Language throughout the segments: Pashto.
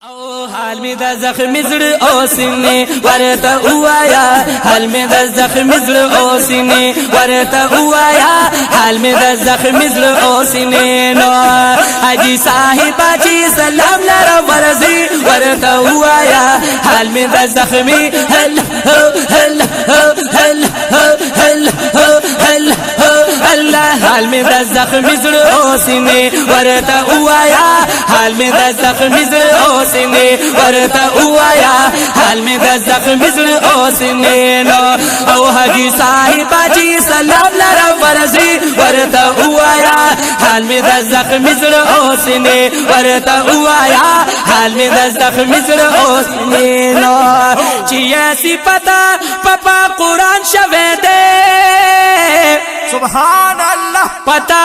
او حال می د زخم زړه او سینې ورته وایا حال می د زخم زړه او سینې ورته وایا حال می د زخم زړه او سینې نو حاجی صاحب چې سلام لره ورزي ورته وایا حال می د زخمي هل هل هل هل هل الله حال می د زخم زړه او سینې ورته وایا حال می د زخم زړه او سینې ورته وایا حال می د زخم زړه او سینې نو او حاجی صاحب چې سلام لره ورزي ورته وایا حال می د زخم زړه او سینې ورته وایا حال می د زخم زړه او سینې نو چې صفتا پپا قرآن شوه دے سبحان الله پتا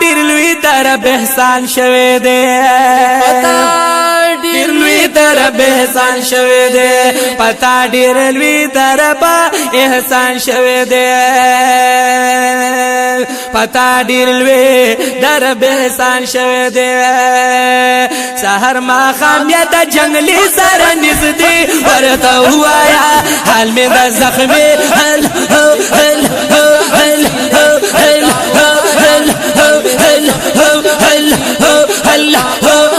ډیر لوی در احسان شوه دے پتا ډیر لوی در احسان شوه دے پتا ډیر لوی در احسان شوه دے پتا ډیر لوی در احسان شوه دے سحر ما خامیه د جنگلی سره نږدې ورته وایا حال می د زخمي هل هل هل هل هل هل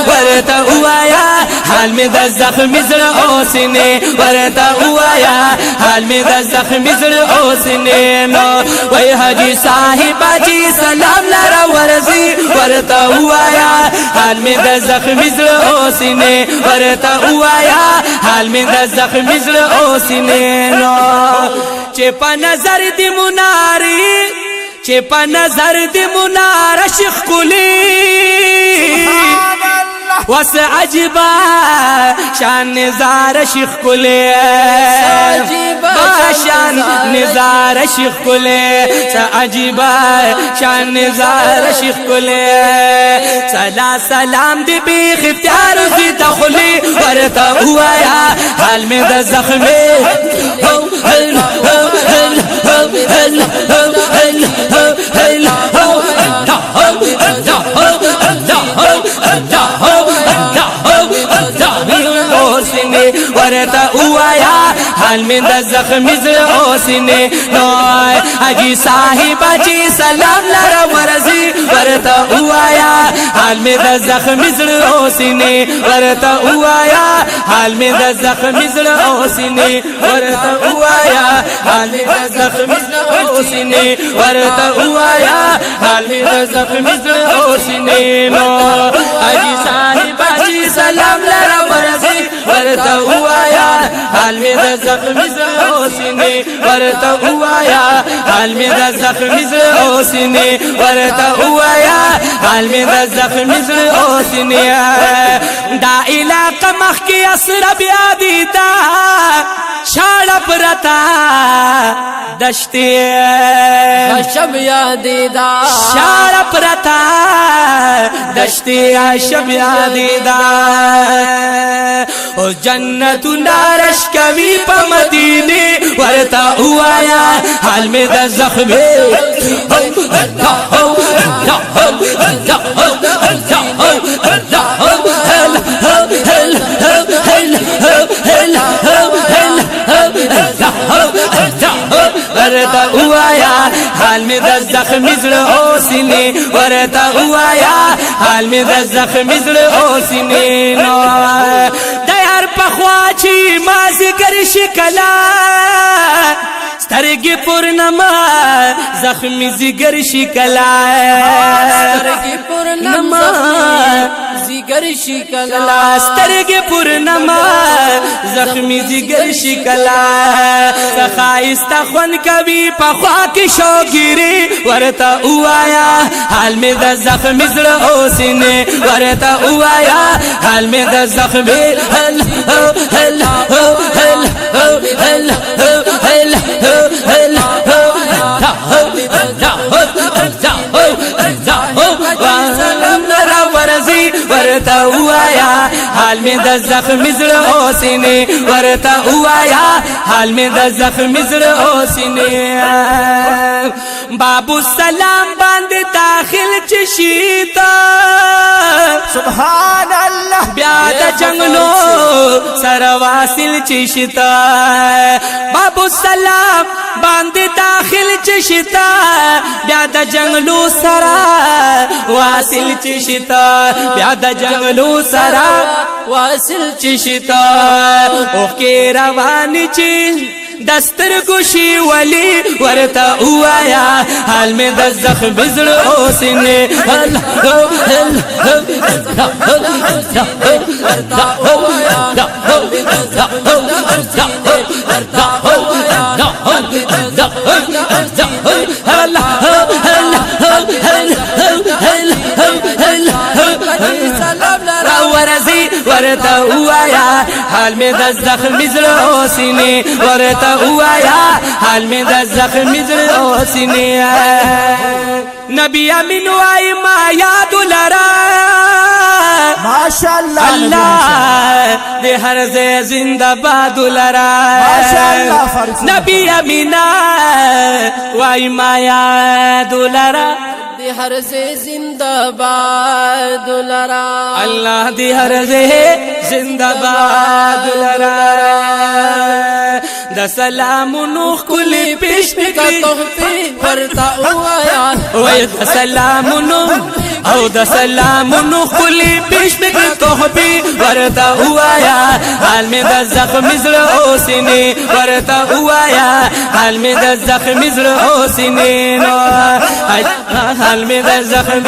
ورته وایا حال می د زخم زړه او سینې ورته وایا حال می د زخم زړه او سینې نو وای حاجی صاحب چې سلام لره ورزي ورته وایا حال می د زخم زړه او سینې ورته وایا حال می د زخم زړه او سینې نو چې په نظر دی مناری چې په نظر دی منار شیخ کلی وس عجبا شان نزار شیخ کلی شان نزار شیخ کلی عجبا شان نزار شیخ کلی سلام دی بیخ اختیار دی دخلی ورته وایا حال می د زخمی ورته وایا حال می د زخم زړه او سینې نو حاجی صاحب چې سلام لره ورزي ورته وایا حال می د زخم زړه او سینې ورته وایا حال می د زخم زړه او سینې ورته وایا حال می د زخم زړه او سینې ورته وایا حال می د زخم زړه او سینې نو حاجی صاحب چې سلام لره ورزي ورته وایا حال می د زخم زړه او سینې ورته وایا حال می د زخم زړه او سینې ورته وایا حال می د زخم زړه او سینې دا علاقه مخکې اسره بیا دي دا شاړه پرتا دشتي شب یادی دا شاړه پرتا دشتي شب یادی دا او جنت نارش کوي په مدینه ورته وایا حال می د زخمي ورته وایا حال می د زخم زړه او سینې ورته وایا حال می د زخم زړه او سینې نو د یار په خوا چې ما ذکر شکلا سترګې پورنما زخمي زګر شکلا سترګې پورنما زګر شکلا سترګې پورنما زخمي زګر شکلا خایسته خون کوي په خوا کې شوګيري ورته وایا حال می د زخم زړه او سینې ورته وایا حال می د زخم هل هل هل هل ورته وایا حال می د زخم زړه او سینې ورته وایا حال می د زخم زړه او سینې بابو السلام باندې داخل چشیتا سبحان الله بیا د جنگلو سره واصل چشیتا بابو السلام باندې داخل چشیتا بیا د جنگلو سره واصل چشیتا بیا د جنگلو سره واصل چشیتا او کې روان چی دستر گوشی ولی ورتا اوایا حال میں د زخم زړه اوسنه ورزی ورتا اوایا حال میں د زخم زړه اوسنه ورتا اوایا حال میں د زخم زړه اوسنه نبی امین وای ما یاد لرا ماشاءاللہ اللہ دے ہر زے زندہ باد لرا ماشاءاللہ نبی امینا وای ما یاد لرا دی ہر سے زندہ باد لرا اللہ دی ہر زے زندہ باد لرا دا سلام نوخ کلی پیش نکلی تحفی ورتا اوایا وی دا سلام نوخ او دا سلام نوخ کلی پیش نکلی تحفی ورتا اوایا حال میں دا زخم زړه اوسنه ورتا اوایا حال میں دا زخم زړه اوسنه حال میں دا زخم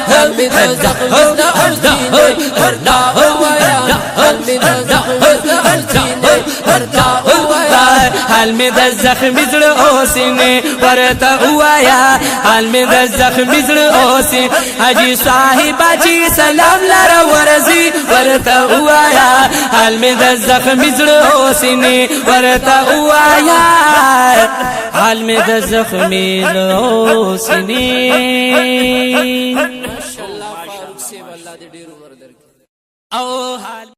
حال میں دا زخم ورتا اوایا حال میں دا زخم حال میں د زخم زړه اوسنه ورته اوایا حال میں د زخم زړه اوسنه حاجی صاحب جی سلام لره ورزی ورته اوایا حال میں د زخم زړه اوسنه ورته اوایا حال میں د زخم زړه اوسنه ماشاءاللہ فاروق سے والله دې ډیر عمر درکړي او حال